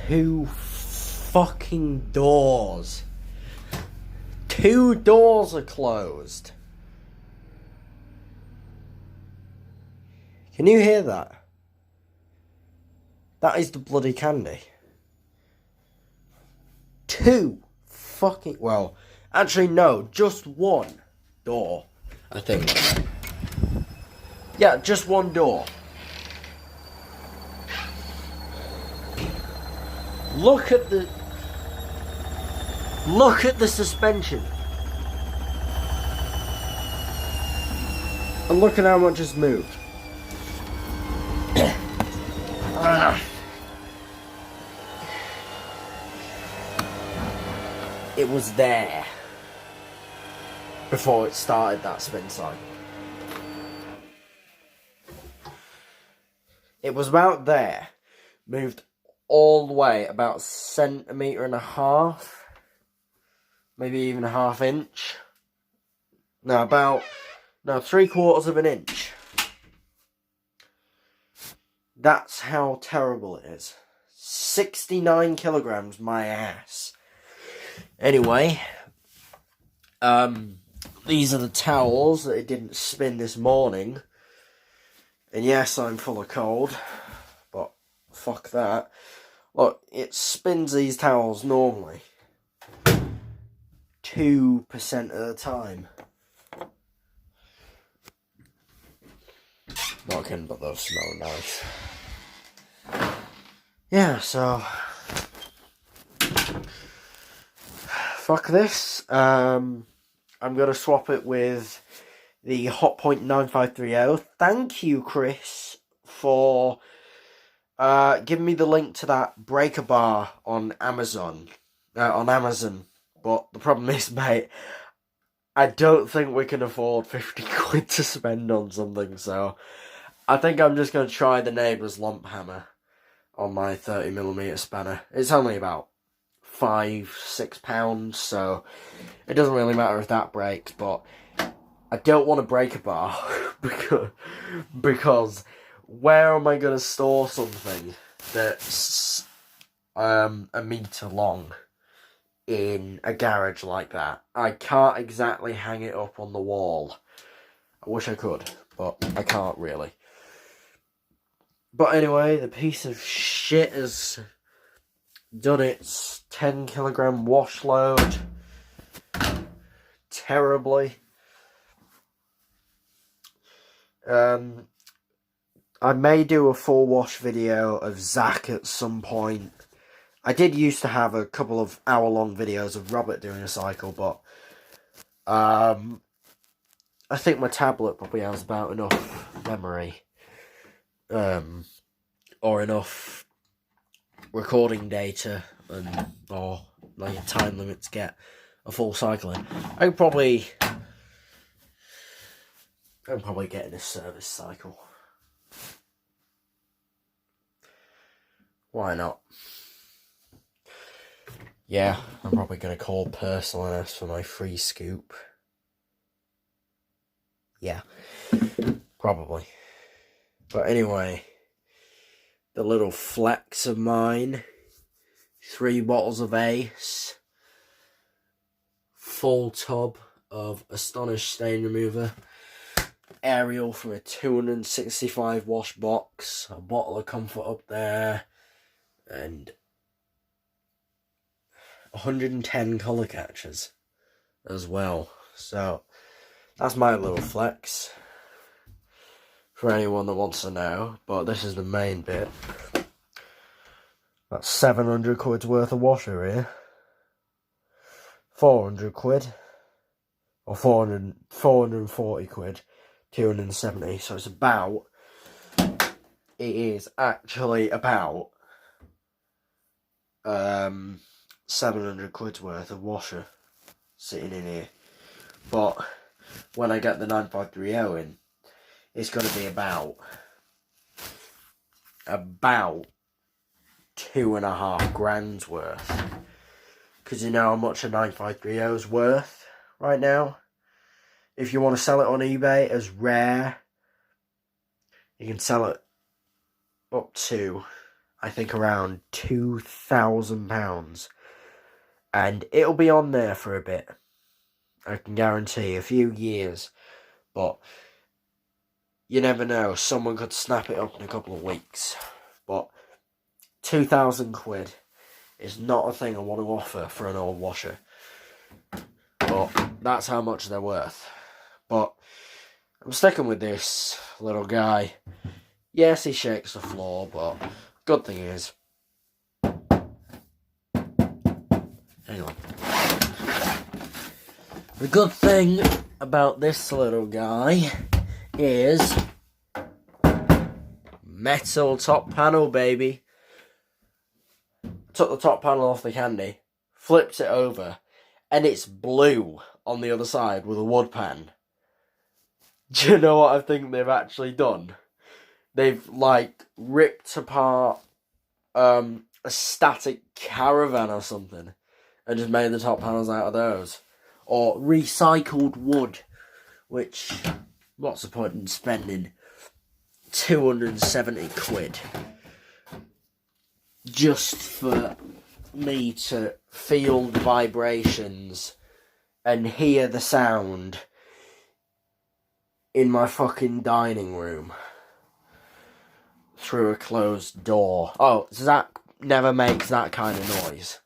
2 fucking doors. 2 doors are closed. Can you hear that? That is the bloody candy. 2 fucking... Well, actually no, just 1 door, I think. Yeah, just 1 door. Look at the suspension. And look at how much has moved. It was there before it started that spin cycle. It was about there, moved all the way about 1.5 centimeters, maybe even 1/2 inch. No, 3/4 inch. That's how terrible it is. 69 kilograms, my ass. Anyway, these are the towels that it didn't spin this morning. And yes, I'm full of cold, but fuck that. Look, it spins these towels normally 2% of the time. Not kidding, but those smell nice. Yeah, so fuck this. I'm gonna swap it with the Hotpoint 9530. Thank you, Chris, for giving me the link to that breaker bar on Amazon. But the problem is, mate, I don't think we can afford 50 quid to spend on something, so I think I'm just going to try the neighbour's lump hammer on my 30mm spanner. It's only about £5-6, so it doesn't really matter if that breaks, but I don't want to break a bar because where am I going to store something that's a metre long in a garage like that? I can't exactly hang it up on the wall. I wish I could, but I can't really. But anyway, the piece of shit has done its 10 kilogram wash load terribly. I may do a full wash video of Zach at some point. I did used to have a couple of hour-long videos of Robert doing a cycle, but I think my tablet probably has about enough memory, or enough recording data, or like a time limit to get a full cycle in. I'm probably getting a service cycle. Why not? Yeah, I'm probably going to call Personal and ask for my free scoop. Yeah, probably. But anyway, the little flex of mine, 3 bottles of Ace, full tub of Astonished Stain Remover, Ariel from a 265 wash box, a bottle of Comfort up there, and 110 colour catchers as well. So that's my little flex for anyone that wants to know. But this is the main bit. That's 700 quid's worth of washer here. 400 quid. Or 440 quid. 270. So it's about... It is actually about 700 quid's worth of washer sitting in here. But when I get the 9530 in, it's going to be about 2.5 grand's worth. Because you know how much a 9530 is worth right now. If you want to sell it on eBay as rare, you can sell it up to I think around £2,000. And it'll be on there for a bit. I can guarantee a few years. But you never know. Someone could snap it up in a couple of weeks. But £2,000 is not a thing I want to offer for an old washer. But that's how much they're worth. But I'm sticking with this little guy. Yes, he shakes the floor, but good thing is... Hang on. The good thing about this little guy is... metal top panel, baby. Took the top panel off the candy, flipped it over, and it's blue on the other side with a wood pan. Do you know what I think they've actually done? They've, like, ripped apart a static caravan or something and just made the top panels out of those. Or recycled wood, which, what's the point in spending £270 just for me to feel the vibrations and hear the sound in my fucking dining room through a closed door. Oh, Zach never makes that kind of noise.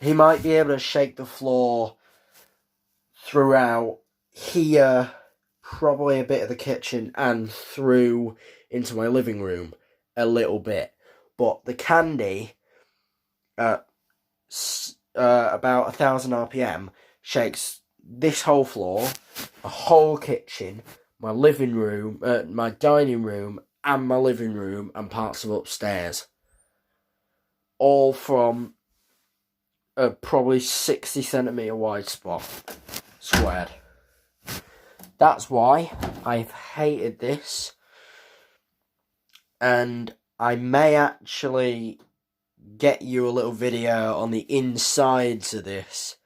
He might be able to shake the floor throughout here, probably a bit of the kitchen, and through into my living room a little bit. But the candy at about 1,000 RPM shakes this whole floor, a whole kitchen, my living room, my dining room, and my living room, and parts of upstairs. All from a probably 60cm wide spot, squared. That's why I've hated this, and I may actually get you a little video on the insides of this,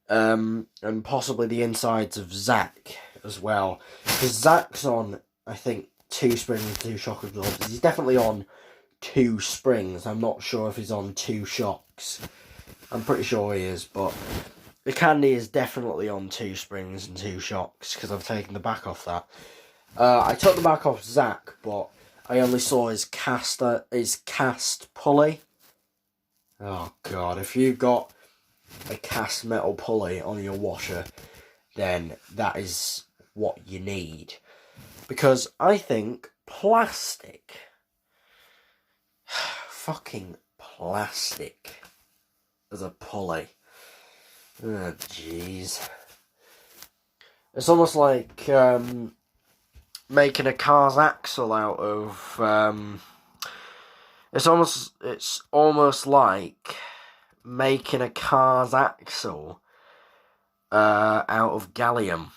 and possibly the insides of Zach as well, because Zach's on, I think, 2 springs, 2 shock absorbers. He's definitely on 2 springs. I'm not sure if he's on 2 shocks. I'm pretty sure he is, but the candy is definitely on 2 springs and 2 shocks, because I've taken the back off that. I took the back off Zach, but I only saw his cast pulley. Oh god, if you've got a cast metal pulley on your washer, then that is what you need. Because I think plastic, fucking plastic as a pulley. Oh jeez. It's almost like making a car's axle out of it's almost like making a car's axle out of gallium.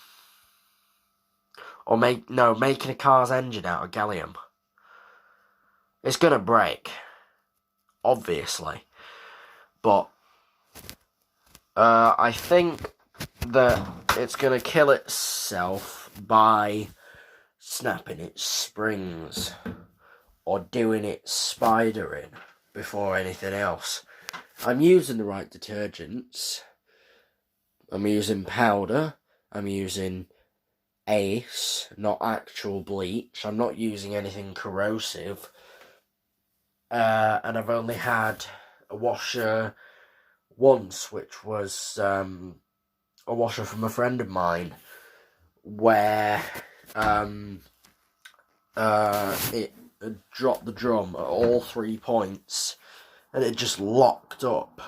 Or making a car's engine out of gallium. It's gonna break, obviously. But I think that it's gonna kill itself by snapping its springs or doing its spidering before anything else. I'm using the right detergents. I'm using powder. I'm using Ace, not actual bleach. I'm not using anything corrosive. And I've only had a washer once, which was a washer from a friend of mine, where it dropped the drum at all 3 points, and it just locked up,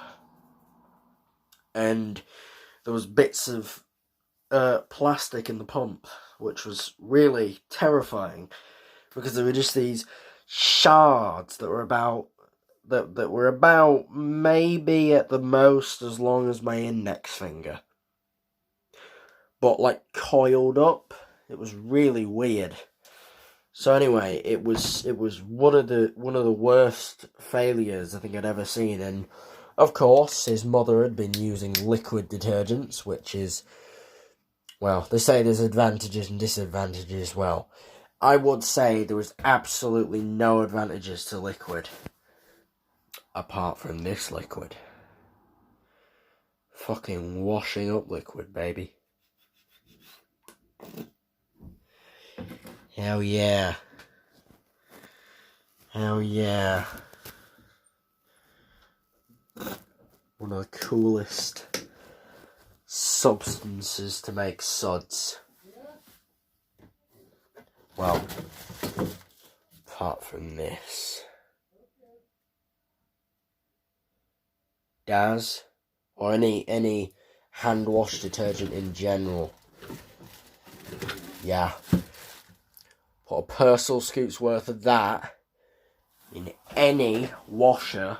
and there was bits of plastic in the pump, which was really terrifying, because there were just these shards that were about maybe at the most as long as my index finger, but like coiled up. It was really weird. So anyway, it was one of the worst failures I think I'd ever seen. And of course, his mother had been using liquid detergents, which is, well, they say there's advantages and disadvantages. Well, I would say there was absolutely no advantages to liquid. Apart from this liquid. Fucking washing up liquid, baby. Hell yeah. Hell yeah. One of the coolest substances to make suds. Well, apart from this. Daz, or any hand wash detergent in general. Yeah. Put a Persil scoop's worth of that in any washer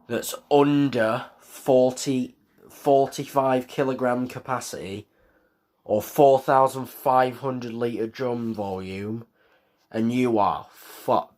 that's under 45 kilogram capacity or 4,500 litre drum volume, and you are fucked.